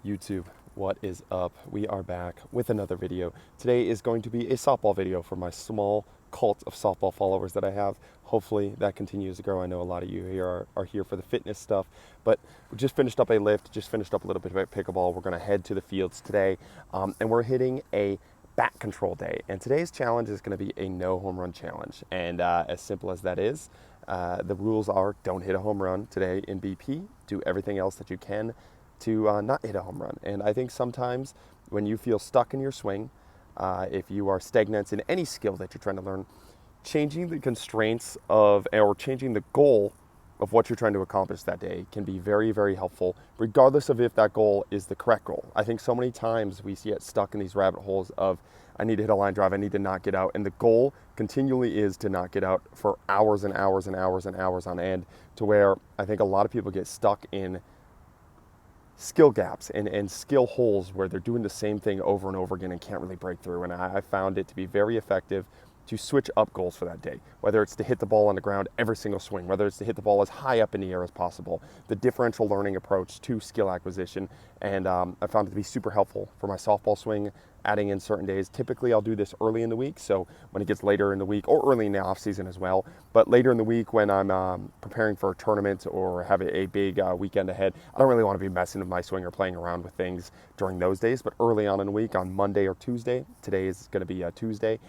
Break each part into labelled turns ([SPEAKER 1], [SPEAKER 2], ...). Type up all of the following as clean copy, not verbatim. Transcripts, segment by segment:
[SPEAKER 1] YouTube, what is up? We are back with another video. Today is going to be a softball video for my small cult of softball followers that I have. Hopefully that continues to grow. I know a lot of you here are here for the fitness stuff, but we just finished up a lift, just finished up a little bit of pickleball. We're going to head to the fields today, and we're hitting a bat control day. And today's challenge is going to be a no home run challenge. And as simple as that is, the rules are don't hit a home run today in BP. Do everything else that you can to not hit a home run. And I think sometimes when you feel stuck in your swing, if you are stagnant in any skill that you're trying to learn, changing the constraints of, or changing the goal of what you're trying to accomplish that day can be very, very helpful, regardless of if that goal is the correct goal. I think so many times we get stuck in these rabbit holes of, I need to hit a line drive, I need to not get out. And the goal continually is to not get out for hours and hours and hours and hours on end, to where I think a lot of people get stuck in skill gaps and skill holes where they're doing the same thing over and over again and can't really break through. And I found it to be very effective to switch up goals for that day, whether it's to hit the ball on the ground every single swing, whether it's to hit the ball as high up in the air as possible, the differential learning approach to skill acquisition. And I found it to be super helpful for my softball swing, adding in certain days. Typically I'll do this early in the week, so when it gets later in the week, or early in the off season as well, but later in the week when I'm preparing for a tournament or have a big weekend ahead, I don't really want to be messing with my swing or playing around with things during those days. But early on in the week, on Monday or Tuesday, today is going to be Tuesday,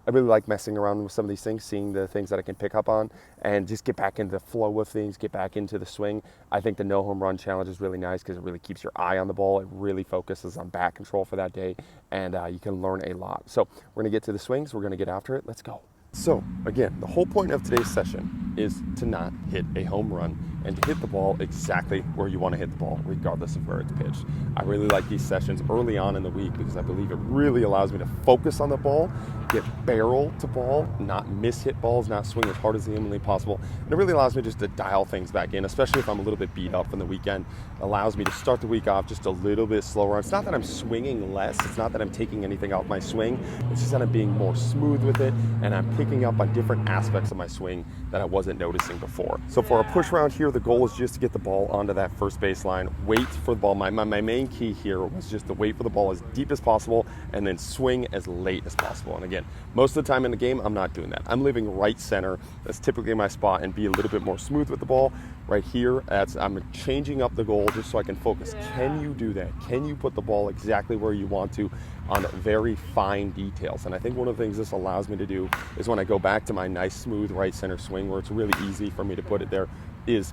[SPEAKER 1] I really like messing around with some of these things, seeing the things that I can pick up on, and just get back into the flow of things, get back into the swing. I think the no home run challenge is really nice because it really keeps your eye on the ball. It really focuses on bat control for that day, and you can learn a lot. So we're going to get to the swings. We're going to get after it. Let's go. So again, the whole point of today's session is to not hit a home run and to hit the ball exactly where you want to hit the ball, regardless of where it's pitched. I really like these sessions early on in the week because I believe it really allows me to focus on the ball, get barrel to ball, not miss hit balls, not swing as hard as humanly possible. And it really allows me just to dial things back in, especially if I'm a little bit beat up from the weekend. It allows me to start the week off just a little bit slower. It's not that I'm swinging less. It's not that I'm taking anything out my swing. It's just that I'm being more smooth with it, and I'm picking up on different aspects of my swing that I wasn't noticing before. So for a push round here, the goal is just to get the ball onto that first baseline, wait for the ball. My main key here was just to wait for the ball as deep as possible and then swing as late as possible. And again, most of the time in the game, I'm not doing that. I'm leaving right center. That's typically my spot, and be a little bit more smooth with the ball. Right here, I'm changing up the goal just so I can focus. Can you do that? Can you put the ball exactly where you want to on very fine details? And I think one of the things this allows me to do is when I go back to my nice smooth right center swing where it's really easy for me to put it there, is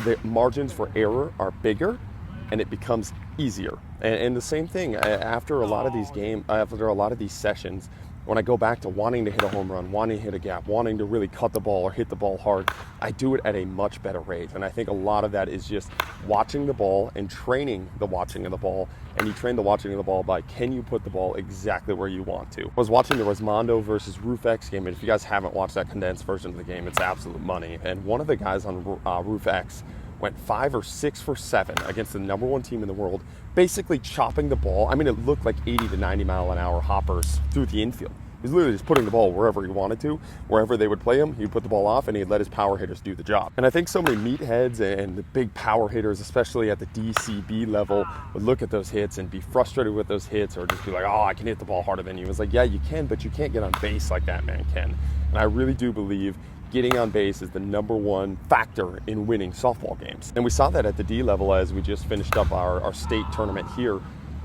[SPEAKER 1] the margins for error are bigger and it becomes easier. And the same thing after a lot of these sessions, when I go back to wanting to hit a home run, wanting to hit a gap, wanting to really cut the ball or hit the ball hard, I do it at a much better rate. And I think a lot of that is just watching the ball and training the watching of the ball. And you train the watching of the ball by, can you put the ball exactly where you want to? I was watching the Rosmondo versus Roof X game, and if you guys haven't watched that condensed version of the game, it's absolute money. And one of the guys on Roof X went 5 or 6 for 7 against the number 1 team in the world, basically chopping the ball. I mean, it looked like 80 to 90 mile an hour hoppers through the infield. He was literally just putting the ball wherever he wanted to. Wherever they would play him, he'd put the ball off and he'd let his power hitters do the job. And I think so many meatheads and the big power hitters, especially at the DCB level, would look at those hits and be frustrated with those hits, or just be like, oh, I can hit the ball harder than you. It's like, yeah, you can, but you can't get on base like that man can. And I really do believe getting on base is the number 1 factor in winning softball games. And we saw that at the D level as we just finished up our state tournament here.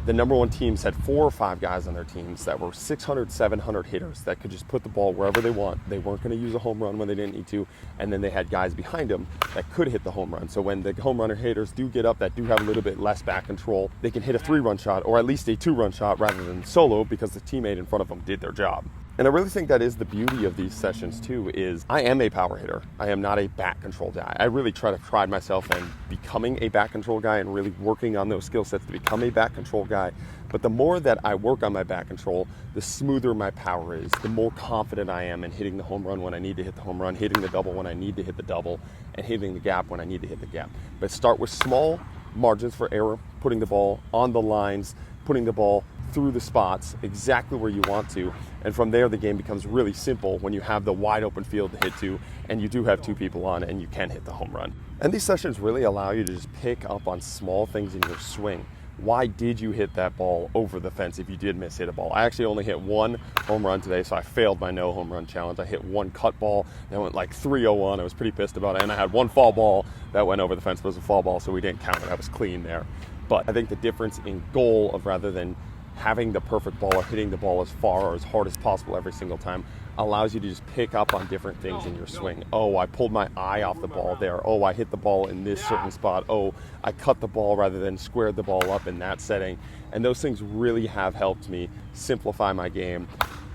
[SPEAKER 1] The number 1 teams had 4 or 5 guys on their teams that were 600, 700 hitters that could just put the ball wherever they want. They weren't going to use a home run when they didn't need to. And then they had guys behind them that could hit the home run. So when the home runner hitters do get up, that do have a little bit less back control, they can hit a 3-run shot, or at least a 2-run shot rather than solo, because the teammate in front of them did their job. And I really think that is the beauty of these sessions too, is I am a power hitter. I am not a bat control guy. I really try to pride myself in becoming a bat control guy and really working on those skill sets to become a bat control guy. But the more that I work on my bat control, the smoother my power is, the more confident I am in hitting the home run when I need to hit the home run, hitting the double when I need to hit the double, and hitting the gap when I need to hit the gap. But start with small margins for error, putting the ball on the lines, putting the ball through the spots exactly where you want to. And from there, the game becomes really simple when you have the wide open field to hit to, and you do have two people on, and you can hit the home run. And these sessions really allow you to just pick up on small things in your swing. Why did you hit that ball over the fence if you did miss hit a ball? I actually only hit one home run today, so I failed my no home run challenge. I hit one cut ball that went like 301. I was pretty pissed about it. And I had one foul ball that went over the fence, but it was a foul ball, so we didn't count it. I was clean there. But I think the difference in goal of rather than having the perfect ball or hitting the ball as far or as hard as possible every single time allows you to just pick up on different things in your swing. Oh, I pulled my eye off the ball there. Oh, I hit the ball in this certain spot. Oh, I cut the ball rather than squared the ball up in that setting. And those things really have helped me simplify my game,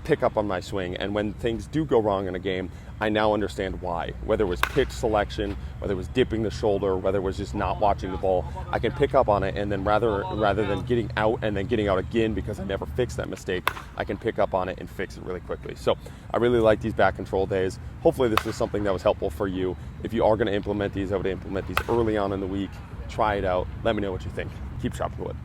[SPEAKER 1] pick up on my swing, and when things do go wrong in a game, I now understand why. Whether it was pitch selection, whether it was dipping the shoulder, whether it was just not watching the ball, I can pick up on it, and then rather than getting out and then getting out again because I never fixed that mistake, I can pick up on it and fix it really quickly. So I really like these back control days. Hopefully this was something that was helpful for you. If you are going to implement these, I would implement these early on in the week. Try it out. Let me know what you think. Keep chopping wood.